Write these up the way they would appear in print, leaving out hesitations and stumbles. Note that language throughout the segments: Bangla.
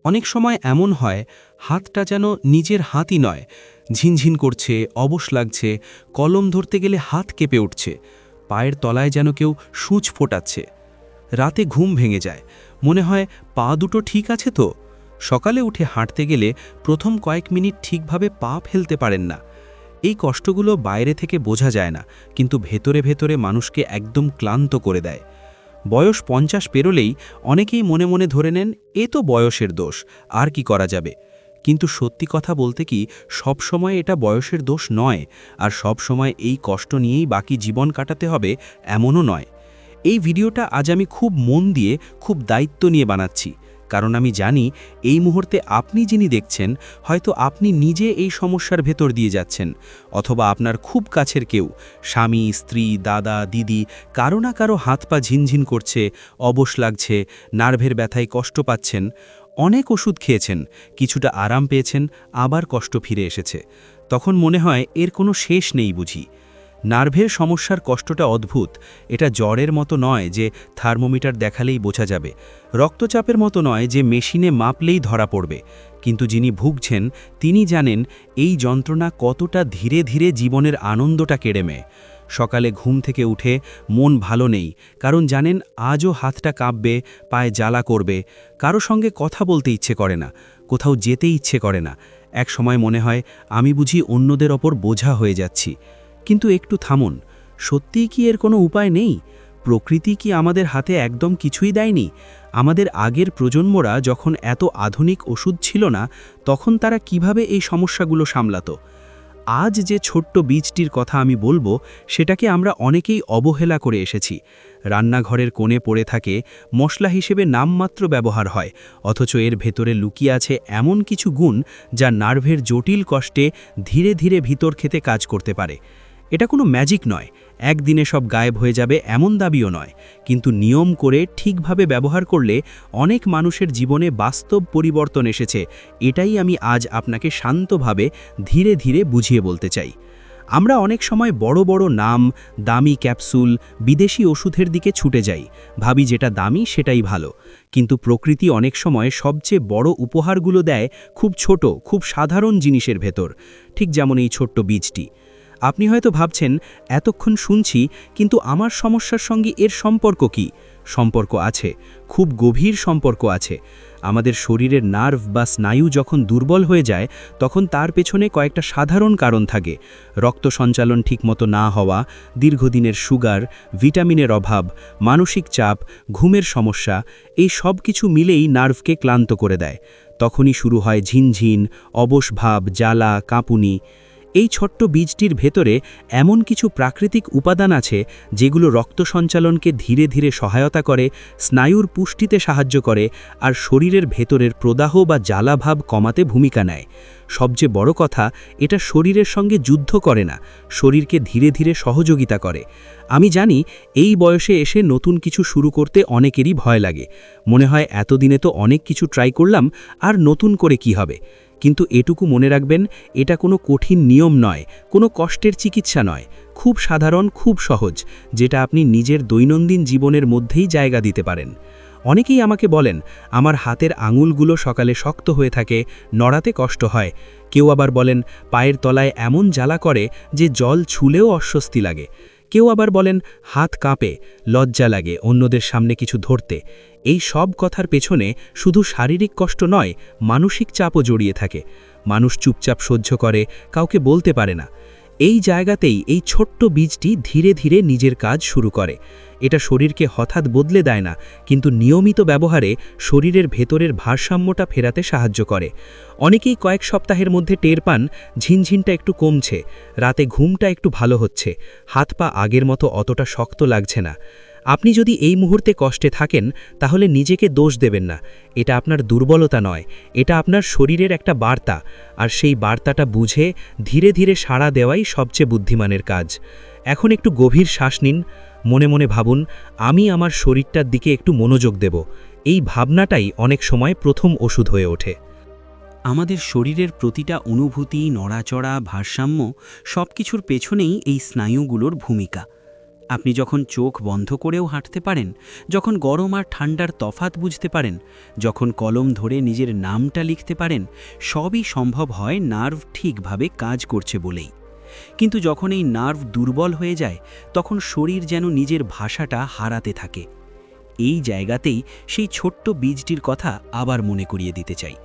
অনেক সময় এমন হয় হাতটা যেন নিজের হাতই নয়, ঝিনঝিন করছে, অবশ লাগছে, কলম ধরতে গেলে হাত কেঁপে উঠছে, পায়ের তলায় যেন কেউ সূচ ফোটাচ্ছে। রাতে ঘুম ভেঙে যায়, মনে হয় পা দুটো ঠিক আছে তো। সকালে উঠে হাঁটতে গেলে প্রথম কয়েক মিনিট ঠিকভাবে পা ফেলতে পারেন না। এই কষ্টগুলো বাইরে থেকে বোঝা যায় না, কিন্তু ভেতরে ভেতরে মানুষকে একদম ক্লান্ত করে দেয়। বয়স 50 পেরোলেই অনেকেই মনে মনে ধরে নেন এ তো বয়সের দোষ, আর কি করা যাবে। কিন্তু সত্যি কথা বলতে কি, সব সময় এটা বয়সের দোষ নয়, আর সব সময় এই কষ্ট নিয়েই বাকি জীবন কাটাতে হবে এমনও নয়। এই ভিডিওটা আজ আমি খুব মন দিয়ে, খুব দায়িত্ব নিয়ে বানাচ্ছি, কারণ আমি জানি এই মুহূর্তে আপনি যিনি দেখছেন, হয়তো আপনি নিজে এই সমস্যার ভেতর দিয়ে যাচ্ছেন, অথবা আপনার খুব কাছের কেউ, স্বামী, স্ত্রী, দাদা, দিদি, কারো না কারো হাত পা ঝিনঝিন করছে, অবশ লাগছে, নার্ভের ব্যথায় কষ্ট পাচ্ছেন। অনেক ওষুধ খেয়েছেন, কিছুটা আরাম পেয়েছেন, আবার কষ্ট ফিরে এসেছে। তখন মনে হয় এর কোনো শেষ নেই বুঝি। নার্ভের সমস্যার কষ্টটা অদ্ভুত। এটা জ্বরের মতো নয় যে থার্মোমিটার দেখালেই বোঝা যাবে, রক্তচাপের মতো নয় যে মেশিনে মাপলেই ধরা পড়বে। কিন্তু যিনি ভুগছেন তিনি জানেন এই যন্ত্রণা কতটা ধীরে ধীরে জীবনের আনন্দটা কেড়ে নেয়। সকালে ঘুম থেকে উঠে মন ভালো নেই, কারণ জানেন আজও হাতটা কাঁপবে, পায়ে জ্বালা করবে, কারো সঙ্গে কথা বলতে ইচ্ছে করে না, কোথাও যেতে ইচ্ছে করে না। এক সময় মনে হয় আমি বুঝি অন্যদের ওপর বোঝা হয়ে যাচ্ছি। কিন্তু একটু থামুন, সত্যিই কি এর কোনো উপায় নেই? প্রকৃতি কি আমাদের হাতে একদম কিছুই দেয়নি? আমাদের আগের প্রজন্মরা যখন এত আধুনিক ওষুধ ছিল না, তখন তারা কিভাবে এই সমস্যাগুলো সামলাতো? আজ যে ছোট্ট বীজটির কথা আমি বলবো, সেটাকে আমরা অনেকেই অবহেলা করে এসেছি। রান্নাঘরের কোণে পড়ে থাকে, মশলা হিসেবে নামমাত্র ব্যবহার হয়, অথচ এর ভেতরে লুকিয়ে আছে এমন কিছু গুণ যা নার্ভের জটিল কষ্টে ধীরে ধীরে ভিতর খেতে কাজ করতে পারে। এটা কোনো ম্যাজিক নয়, একদিনে সব গায়েব হয়ে যাবে এমন দাবিও নয়, কিন্তু নিয়ম করে ঠিকভাবে ব্যবহার করলে অনেক মানুষের জীবনে বাস্তব পরিবর্তন এসেছে। এটাই আমি আজ আপনাকে শান্তভাবে ধীরে ধীরে বুঝিয়ে বলতে চাই। আমরা অনেক সময় বড় বড় নাম, দামি ক্যাপসুল, বিদেশি ওষুধের দিকে ছুটে যাই, ভাবি যেটা দামি সেটাই ভালো। কিন্তু প্রকৃতি অনেক সময় সবচেয়ে বড় উপহারগুলো দেয় খুব ছোট, খুব সাধারণ জিনিসের ভেতর, ঠিক যেমন এই ছোট্ট বীজটি। আপনি হয়তো ভাবছেন এতক্ষণ শুনছি, কিন্তু আমার সমস্যার সঙ্গে এর সম্পর্ক কি? সম্পর্ক আছে, খুব গভীর সম্পর্ক আছে। আমাদের শরীরের নার্ভ বা স্নায়ু যখন দুর্বল হয়ে যায়, তখন তার পেছনে কয়েকটা সাধারণ কারণ থাকে। রক্ত সঞ্চালন ঠিকমতো না হওয়া, দীর্ঘদিনের সুগার, ভিটামিনের অভাব, মানসিক চাপ, ঘুমের সমস্যা, এই সব কিছু মিলেই নার্ভকে ক্লান্ত করে দেয়। তখনই শুরু হয় ঝিনঝিন, অবশ ভাব, জ্বালা, কাঁপুনি। এই ছোট্ট বীজটির ভেতরে এমন কিছু প্রাকৃতিক উপাদান আছে যেগুলো রক্ত সঞ্চালনকে ধীরে ধীরে সহায়তা করে, স্নায়ুর পুষ্টিতে সাহায্য করে, আর শরীরের ভেতরের প্রদাহ বা জ্বালাভাব কমাতে ভূমিকা নেয়। সবচেয়ে বড় কথা, এটা শরীরের সঙ্গে যুদ্ধ করে না, শরীরকে ধীরে ধীরে সহযোগিতা করে। আমি জানি এই বয়সে এসে নতুন কিছু শুরু করতে অনেকেরই ভয় লাগে, মনে হয় এতদিনে তো অনেক কিছু ট্রাই করলাম, আর নতুন করে কি হবে। কিন্তু এটুকু মনে রাখবেন, এটা কোনো কঠিন নিয়ম নয়, কোনো কষ্টের চিকিৎসা নয়, খুব সাধারণ, খুব সহজ, যেটা আপনি নিজের দৈনন্দিন জীবনের মধ্যেই জায়গা দিতে পারেন। অনেকেই আমাকে বলেন আমার হাতের আঙুলগুলো সকালে শক্ত হয়ে থাকে, নড়াতে কষ্ট হয়। কেউ আবার বলেন পায়ের তলায় এমন জ্বালা করে যে জল ছুলেও অস্বস্তি লাগে। কেউ আবার বলেন হাত কাঁপে, লজ্জা লাগে অন্যদের সামনে কিছু ধরতে। এই সব কথার পেছনে শুধু শারীরিক কষ্ট নয়, মানসিক চাপও জড়িয়ে থাকে। মানুষ চুপচাপ সহ্য করে, কাউকে বলতে পারে না। এই জায়গাতেই এই ছোট্ট বীজটি ধীরে ধীরে নিজের কাজ শুরু করে। এটা শরীরকে হঠাৎ বদলে দেয় না, কিন্তু নিয়মিত ব্যবহারে শরীরের ভেতরের ভারসাম্যটা ফেরাতে সাহায্য করে। অনেকেই কয়েক সপ্তাহের মধ্যে টের পান ঝিনঝিনটা একটু কমছে, রাতে ঘুমটা একটু ভালো হচ্ছে, হাত পা আগের মতো অতটা শক্ত লাগছে না। আপনি যদি এই মুহূর্তে কষ্টে থাকেন, তাহলে নিজেকে দোষ দেবেন না। এটা আপনার দুর্বলতা নয়, এটা আপনার শরীরের একটা বার্তা, আর সেই বার্তাটা বুঝে ধীরে ধীরে সাড়া দেওয়াই সবচেয়ে বুদ্ধিমানের কাজ। এখন একটু গভীর শ্বাস নিন, মনে মনে ভাবুন আমি আমার শরীরটার দিকে একটু মনোযোগ দেব। এই ভাবনাটাই অনেক সময় প্রথম ওষুধ হয়ে ওঠে। আমাদের শরীরের প্রতিটা অনুভূতি, নড়াচড়া, ভারসাম্য, সব কিছুর পেছনেই এই স্নায়ুগুলোর ভূমিকা। আপনি যখন চোখ বন্ধ করেও হাঁটতে পারেন, যখন গরম আর ঠান্ডার তফাৎ বুঝতে পারেন, যখন কলম ধরে নিজের নামটা লিখতে পারেন, সবই সম্ভব হয় নার্ভ ঠিকভাবে কাজ করছে বলেই। কিন্তু যখন এই নার্ভ দুর্বল হয়ে যায়, তখন শরীর যেন নিজের ভাষাটা হারাতে থাকে। এই জায়গাতেই সেই ছোট্ট বীজটির কথা আবার মনে করিয়ে দিতে চাই,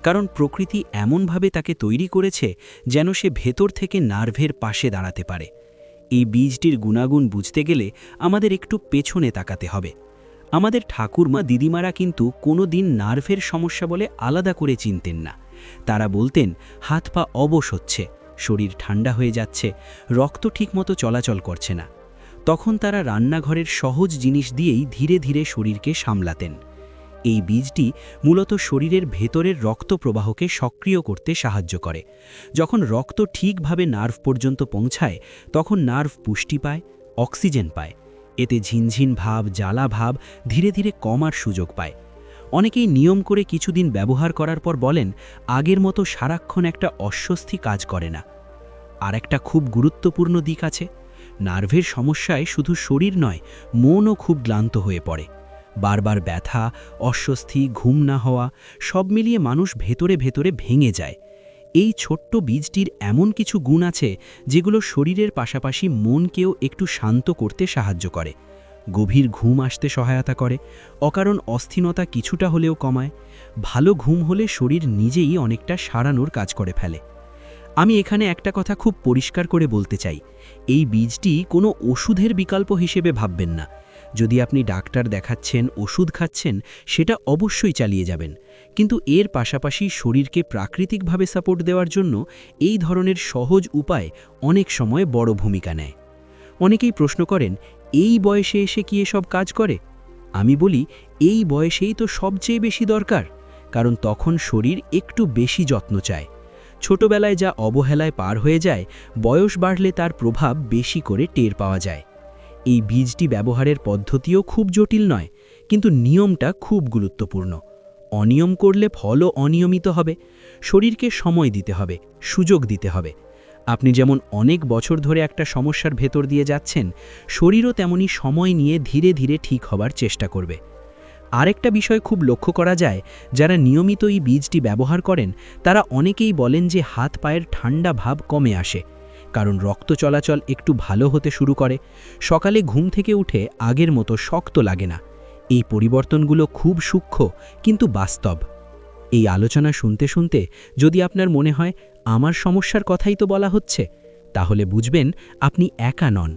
কারণ প্রকৃতি এমনভাবে তাকে তৈরি করেছে যেন সে ভেতর থেকে নার্ভের পাশে দাঁড়াতে পারে। এই বীজটির গুণাগুণ বুঝতে গেলে আমাদের একটু পেছনে তাকাতে হবে। আমাদের ঠাকুরমা দিদিমারা কিন্তু কোনো দিন নার্ভের সমস্যা বলে আলাদা করে চিনতেন না। তারা বলতেন হাত পা অবশ হচ্ছে, শরীর ঠান্ডা হয়ে যাচ্ছে, রক্ত ঠিকমতো চলাচল করছে না। তখন তারা রান্নাঘরের সহজ জিনিস দিয়েই ধীরে ধীরে শরীরকে সামলাতেন। এই বীজটি মূলত শরীরের ভেতরের রক্ত প্রবাহকে সক্রিয় করতে সাহায্য করে। যখন রক্ত ঠিকভাবে নার্ভ পর্যন্ত পৌঁছায়, তখন নার্ভ পুষ্টি পায়, অক্সিজেন পায়। এতে ঝিনঝিন ভাব, জ্বালা ভাব ধীরে ধীরে কমার সুযোগ পায়। অনেকেই নিয়ম করে কিছুদিন ব্যবহার করার পর বলেন আগের মতো সারাক্ষণ একটা অস্বস্তি কাজ করে না। আর একটা খুব গুরুত্বপূর্ণ দিক আছে, নার্ভের সমস্যায় শুধু শরীর নয়, মনও খুব ক্লান্ত হয়ে পড়ে। বারবার ব্যথা, অস্বস্তি, ঘুম না হওয়া সব মিলিয়ে মানুষ ভেতরে ভেতরে ভেঙে যায়। এই ছোট্ট বীজটির এমন কিছু গুণ আছে যেগুলো শরীরের পাশাপাশি মনকেও একটু শান্ত করতে সাহায্য করে। গভীর ঘুম আসতে সহায়তা করে, অকারণ অস্থিরতা কিছুটা হলেও কমায়। ভালো ঘুম হলে শরীর নিজেই অনেকটা সারানোর কাজ করে ফেলে। আমি এখানে একটা কথা খুব পরিষ্কার করে বলতে চাই, এই বীজটি কোনো ওষুধের বিকল্প হিসেবে ভাববেন না। যদি আপনি ডাক্তার দেখাচ্ছেন, ওষুধ খাচ্ছেন, সেটা অবশ্যই চালিয়ে যাবেন, কিন্তু এর পাশাপাশি শরীরকে প্রাকৃতিকভাবে সাপোর্ট দেওয়ার জন্য এই ধরনের সহজ উপায় অনেক সময় বড় ভূমিকা নেয়। অনেকেই প্রশ্ন করেন, এই বয়সে এসে কি এসব কাজ করে? আমি বলি, এই বয়সেই তো সবচেয়ে বেশি দরকার, কারণ তখন শরীর একটু বেশি যত্ন চায়। ছোটবেলায় যা অবহেলায় পার হয়ে যায়, বয়স বাড়লে তার প্রভাব বেশি করে টের পাওয়া যায়। এই বীজটি ব্যবহারের পদ্ধতিও খুব জটিল নয়, কিন্তু নিয়মটা খুব গুরুত্বপূর্ণ। অনিয়ম করলে ফলও অনিয়মিত হবে। শরীরকে সময় দিতে হবে, সুযোগ দিতে হবে। আপনি যেমন অনেক বছর ধরে একটা সমস্যার ভেতর দিয়ে যাচ্ছেন, শরীরও তেমনি সময় নিয়ে ধীরে ধীরে ঠিক হবার চেষ্টা করবে। আরেকটা বিষয় খুব লক্ষ্য করা যায়, যারা নিয়মিত এই বীজটি ব্যবহার করেন তারা অনেকেই বলেন যে হাত পায়ের ঠান্ডা ভাব কমে আসে, কারণ রক্ত চলাচল একটু ভালো হতে শুরু করে। সকালে ঘুম থেকে উঠে আগের মতো শক্ত লাগে না। এই পরিবর্তনগুলো খুব সূক্ষ্ম কিন্তু বাস্তব। এই আলোচনা শুনতে শুনতে যদি আপনার মনে হয় আমার সমস্যার কথাই তো বলা হচ্ছে, তাহলে বুঝবেন আপনি একা নন।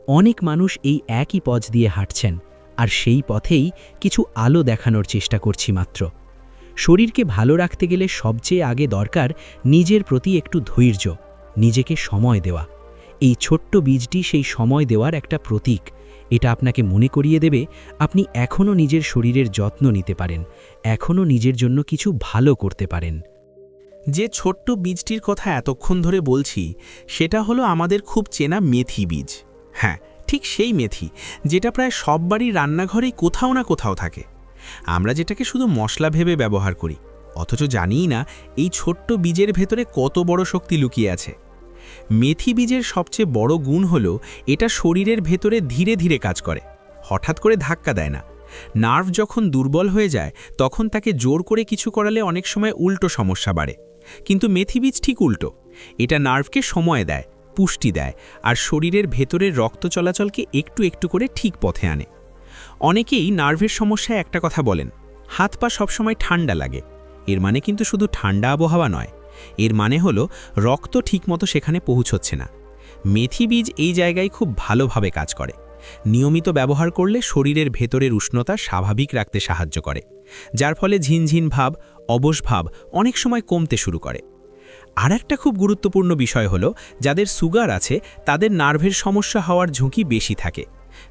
অনেক মানুষ এই একই পথ দিয়ে হাঁটছেন, আর সেই পথেই কিছু আলো দেখানোর চেষ্টা করছি মাত্র। শরীরকে ভালো রাখতে গেলে সবচেয়ে আগে দরকার নিজের প্রতি একটু ধৈর্য, নিজেকে সময় দেওয়া। এই ছোট্ট বীজটি সেই সময় দেওয়ার একটা প্রতীক। এটা আপনাকে মনে করিয়ে দেবে আপনি এখনও নিজের শরীরের যত্ন নিতে পারেন, এখনও নিজের জন্য কিছু ভালো করতে পারেন। যে ছোট্ট বীজটির কথা এতক্ষণ ধরে বলছি, সেটা হলো আমাদের খুব চেনা মেথি বীজ। হ্যাঁ, ঠিক সেই মেথি, যেটা প্রায় সব বাড়ির রান্নাঘরেই কোথাও না কোথাও থাকে। আমরা যেটাকে শুধু মশলা ভেবে ব্যবহার করি, অথচ জানিই না এই ছোট্ট বীজের ভেতরে কত বড় শক্তি লুকিয়ে আছে। মেথি বীজের সবচেয়ে বড় গুণ হলো এটা শরীরের ভেতরে ধীরে ধীরে কাজ করে, হঠাৎ করে ধাক্কা দেয় না। নার্ভ যখন দুর্বল হয়ে যায়, তখন তাকে জোর করে কিছু করালে অনেক সময় উল্টো সমস্যা বাড়ে। কিন্তু মেথি বীজ ঠিক উল্টো, এটা নার্ভকে সময় দেয়, পুষ্টি দেয়, আর শরীরের ভেতরের রক্ত চলাচলকে একটু একটু করে ঠিক পথে আনে। অনেকেই নার্ভের সমস্যায় একটা কথা বলেন, হাত পা সবসময় ঠান্ডা লাগে। এর মানে কিন্তু শুধু ঠান্ডা আবহাওয়া নয়, এর মানে হলো রক্ত ঠিকমতো সেখানে পৌঁছচ্ছে না। মেথি বীজ এই জায়গায় খুব ভালোভাবে কাজ করে। নিয়মিত ব্যবহার করলে শরীরের ভেতরের উষ্ণতা স্বাভাবিক রাখতে সাহায্য করে, যার ফলে ঝিনঝিন ভাব, অবশ ভাব অনেক সময় কমতে শুরু করে। আর একটা খুব গুরুত্বপূর্ণ বিষয় হলো, যাদের সুগার আছে তাদের নার্ভের সমস্যা হওয়ার ঝুঁকি বেশি থাকে।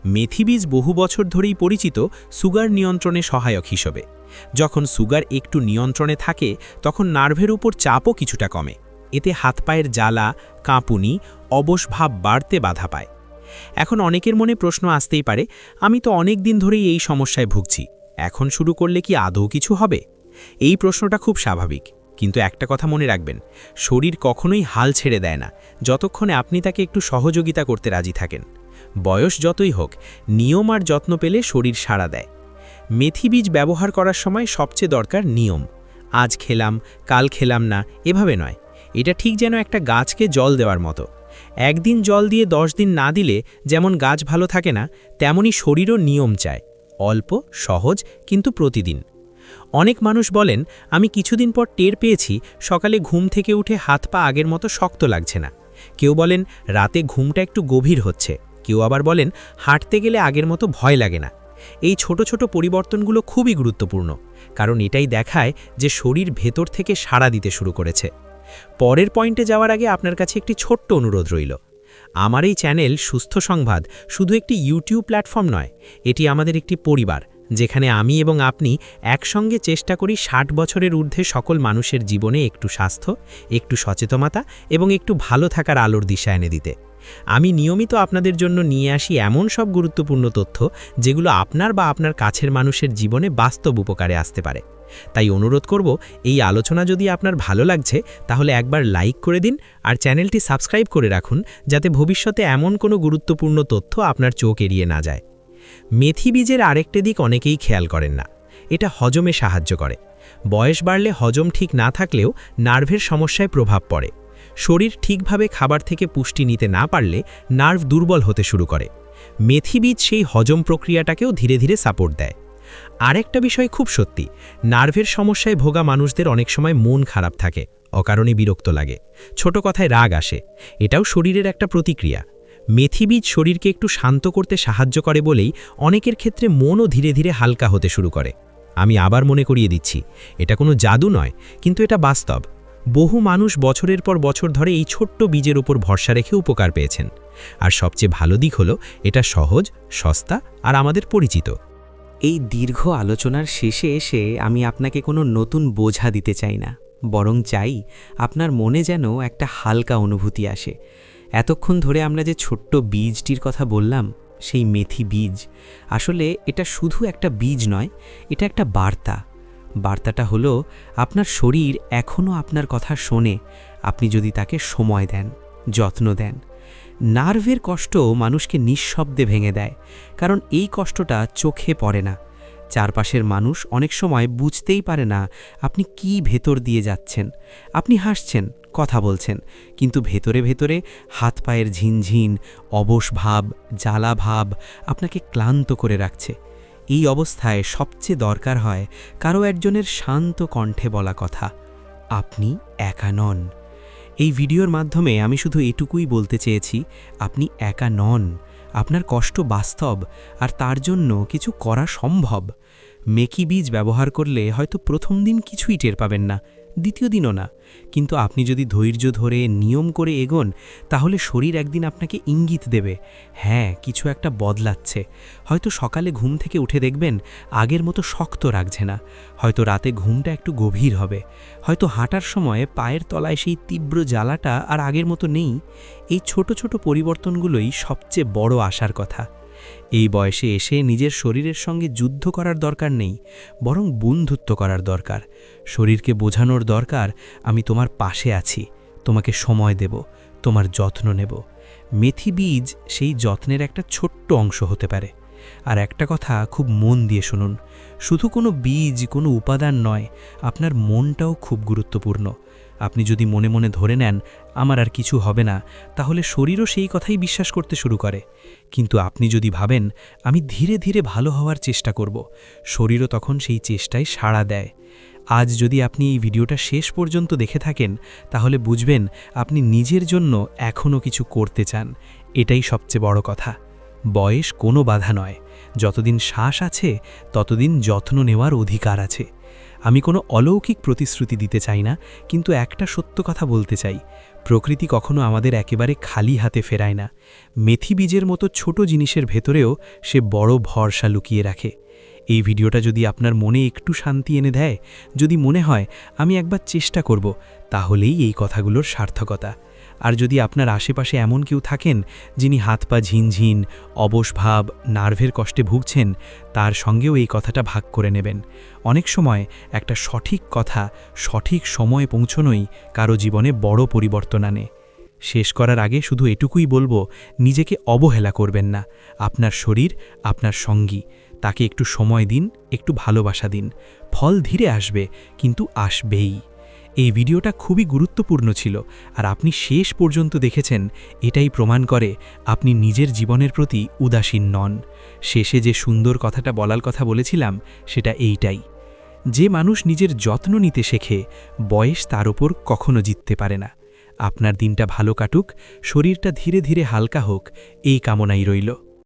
মেথি বীজ বহু বছর ধরেই পরিচিত সুগার নিয়ন্ত্রণে সহায়ক হিসেবে। যখন সুগার একটু নিয়ন্ত্রণে থাকে, তখন নার্ভের উপর চাপও কিছুটা কমে। এতে হাত পায়ের জ্বালা, কাঁপুনি, অবশ ভাব বাড়তে বাধা পায়। এখন অনেকের মনে প্রশ্ন আসতেই পারে, আমি তো অনেক দিন ধরেই এই সমস্যায় ভুগছি, এখন শুরু করলে কি আদৌ কিছু হবে? এই প্রশ্নটা খুব স্বাভাবিক, কিন্তু একটা কথা মনে রাখবেন, শরীর কখনোই হাল ছেড়ে দেয় না যতক্ষণে আপনি তাকে একটু সহযোগিতা করতে রাজি থাকেন। বয়স যতই হোক, নিয়ম আর যত্ন পেলে শরীর সাড়া দেয়। মেথি বীজ ব্যবহার করার সময় সবচেয়ে দরকার নিয়ম। আজ খেলাম, কাল খেলাম না, এভাবে নয়। এটা ঠিক যেন একটা গাছকে জল দেওয়ার মতো। একদিন জল দিয়ে 10 দিন না দিলে যেমন গাছ ভালো থাকে না, তেমনি শরীরও নিয়ম চায়। অল্প, সহজ, কিন্তু প্রতিদিন। অনেক মানুষ বলেন, আমি কিছুদিন পর টের পেয়েছি সকালে ঘুম থেকে উঠে হাত পা আগের মতো শক্ত লাগছে না। কেউ বলেন রাতে ঘুমটা একটু গভীর হচ্ছে, কেউ আবার বলেন হাঁটতে গেলে আগের মতো ভয় লাগে না। এই ছোট ছোট পরিবর্তনগুলো খুবই গুরুত্বপূর্ণ, কারণ এটাই দেখায় যে শরীর ভেতর থেকে সাড়া দিতে শুরু করেছে। পরের পয়েন্টে যাওয়ার আগে আপনার কাছে একটি ছোট্ট অনুরোধ রইল। আমার এই চ্যানেল সুস্থ সংবাদ শুধু একটি ইউটিউব প্ল্যাটফর্ম নয়, এটি আমাদের একটি পরিবার, যেখানে আমি এবং আপনি একসঙ্গে চেষ্টা করি 60 বছরের ঊর্ধ্বে সকল মানুষের জীবনে একটু স্বাস্থ্য, একটু সচেতনতা এবং একটু ভালো থাকার আলোর দিশা এনে দিতে। আমি নিয়মিত আপনাদের জন্য নিয়ে আসি এমন সব গুরুত্বপূর্ণ তথ্য যেগুলো আপনার বা আপনার কাছের মানুষের জীবনে বাস্তব উপকারে আসতে পারে। তাই অনুরোধ করব, এই আলোচনা যদি আপনার ভালো লাগছে তাহলে একবার লাইক করে দিন আর চ্যানেলটি সাবস্ক্রাইব করে রাখুন, যাতে ভবিষ্যতে এমন কোনো গুরুত্বপূর্ণ তথ্য আপনার চোখ এড়িয়ে না যায়। মেথি বীজের আরেকটি দিক অনেকেই খেয়াল করেন না, এটা হজমে সাহায্য করে। বয়স বাড়লে হজম ঠিক না থাকলেও নার্ভের সমস্যায় প্রভাব পড়ে। শরীর ঠিকভাবে খাবার থেকে পুষ্টি নিতে না পারলে নার্ভ দুর্বল হতে শুরু করে। মেথি বীজ সেই হজম প্রক্রিয়াটাকেও ধীরে ধীরে সাপোর্ট দেয়। আরেকটা বিষয় খুব সত্যি, নার্ভের সমস্যায় ভোগা মানুষদের অনেক সময় মন খারাপ থাকে, অকারণে বিরক্ত লাগে, ছোট কথায় রাগ আসে। এটাও শরীরের একটা প্রতিক্রিয়া। মেথি বীজ শরীরকে একটু শান্ত করতে সাহায্য করে বলেই অনেকের ক্ষেত্রে মনও ধীরে ধীরে হালকা হতে শুরু করে। আমি আবার মনে করিয়ে দিচ্ছি, এটা কোনো জাদু নয়, কিন্তু এটা বাস্তব। বহু মানুষ বছরের পর বছর ধরে এই ছোট্ট বীজের উপর ভরসা রেখে উপকার পেয়েছেন। আর সবচেয়ে ভালো দিক হলো, এটা সহজ, সস্তা আর আমাদের পরিচিত। এই দীর্ঘ আলোচনার শেষে এসে আমি আপনাকে কোনো নতুন বোঝা দিতে চাই না, বরং চাই আপনার মনে যেন একটা হালকা অনুভূতি আসে। এতক্ষণ ধরে আমরা যে ছোট্ট বীজটির কথা বললাম, সেই মেথি বীজ, আসলে এটা শুধু একটা বীজ নয়, এটা একটা বার্তা। বার্তাটা হলো, আপনার শরীর এখনও আপনার কথা শোনে, আপনি যদি তাকে সময় দেন, যত্ন দেন। নার্ভের কষ্ট মানুষকে নিঃশব্দে ভেঙে দেয়, কারণ এই কষ্টটা চোখে পড়ে না। চারপাশের মানুষ অনেক সময় বুঝতেই পারে না আপনি কি ভেতর দিয়ে যাচ্ছেন। আপনি হাসছেন, কথা বলছেন, কিন্তু ভেতরে ভেতরে হাত পায়ের ঝিনঝিন, অবশ ভাব, জ্বালা ভাব আপনাকে ক্লান্ত করে রাখছে। এই অবস্থায় সবচেয়ে দরকার হয় কারো একজনের শান্ত কণ্ঠে বলা কথা, আপনি একা নন। এই ভিডিওর মাধ্যমে আমি শুধু এটুকুই বলতে চেয়েছি, আপনি একা নন, আপনার কষ্ট বাস্তব, আর তার জন্য কিছু করা সম্ভব। মেথি বীজ ব্যবহার করলে হয়তো প্রথম দিন কিছুই টের পাবেন না, দ্বিতীয় দিনও না, কিন্তু আপনি যদি ধৈর্য ধরে নিয়ম করে এগোন, তাহলে শরীর একদিন আপনাকে ইঙ্গিত দেবে, হ্যাঁ কিছু একটা বদলাচ্ছে। হয়তো সকালে ঘুম থেকে উঠে দেখবেন আগের মতো শক্ত রাখছে না, হয়তো রাতে ঘুমটা একটু গভীর হবে, হয়তো হাঁটার সময় পায়ের তলায় সেই তীব্র জ্বালাটা আর আগের মতো নেই। এই ছোট ছোট পরিবর্তনগুলোই সবচেয়ে বড় আশার কথা। এই বয়সে এসে নিজের শরীরের সঙ্গে যুদ্ধ করার দরকার নেই, বরং বন্ধুত্ব করার দরকার। শরীরকে বোঝানোর দরকার, আমি তোমার পাশে আছি, তোমাকে সময় দেব, তোমার যত্ন নেব। মেথি বীজ সেই যত্নের একটা ছোট্ট অংশ হতে পারে। আর একটা কথা খুব মন দিয়ে শুনুন, শুধু কোনো বীজ, কোনো উপাদান নয়, আপনার মনটাও খুব গুরুত্বপূর্ণ। আপনি যদি মনে মনে ধরে নেন আমার আর কিছু হবে না, তাহলে শরীরও সেই কথাই বিশ্বাস করতে শুরু করে। কিন্তু আপনি যদি ভাবেন আমি ধীরে ধীরে ভালো হওয়ার চেষ্টা করব, শরীরও তখন সেই চেষ্টায় সাড়া দেয়। আজ যদি আপনি এই ভিডিওটা শেষ পর্যন্ত দেখে থাকেন, তাহলে বুঝবেন আপনি নিজের জন্য এখনও কিছু করতে চান। এটাই সবচেয়ে বড় কথা। বয়স কোনো বাধা নয়, যতদিন শ্বাস আছে ততদিন যত্ন নেওয়ার অধিকার আছে। আমি কোনো অলৌকিক প্রতিশ্রুতি দিতে চাই না, কিন্তু একটা সত্য কথা বলতে চাই, প্রকৃতি কখনো আমাদের একেবারে খালি হাতে ফেরায় না। মেথি বীজের মতো ছোট জিনিসের ভেতরেও সে বড় ভরসা লুকিয়ে রাখে। এই ভিডিওটা যদি আপনার মনে একটু শান্তি এনে দেয়, যদি মনে হয় আমি একবার চেষ্টা করব, তাহলেই এই কথাগুলোর সার্থকতা। আর যদি আপনার আশেপাশে এমন কেউ থাকেন যিনি হাত পা ঝিনঝিন, অবশ ভাব, নার্ভের কষ্টে ভুগছেন, তার সঙ্গেও এই কথাটা ভাগ করে নেবেন। অনেক সময় একটা সঠিক কথা সঠিক সময়ে পৌঁছনোই কারো জীবনে বড় পরিবর্তন আনে। শেষ করার আগে শুধু এটুকুই বলবো, নিজেকে অবহেলা করবেন না। আপনার শরীর আপনার সঙ্গী, তাকে একটু সময় দিন, একটু ভালোবাসা দিন। ফল ধীরে আসবে, কিন্তু আসবেই। এই ভিডিওটা খুবই গুরুত্বপূর্ণ ছিল, আর আপনি শেষ পর্যন্ত দেখেছেন, এটাই প্রমাণ করে আপনি নিজের জীবনের প্রতি উদাসীন নন। শেষে যে সুন্দর কথাটা বলার কথা বলেছিলাম, সেটা এইটাই: যে মানুষ নিজের যত্ন নিতে শেখে, বয়স তার ওপর কখনো জিততে পারে না। আপনার দিনটা ভালো কাটুক, শরীরটা ধীরে ধীরে হালকা হোক, এই কামনাই রইল।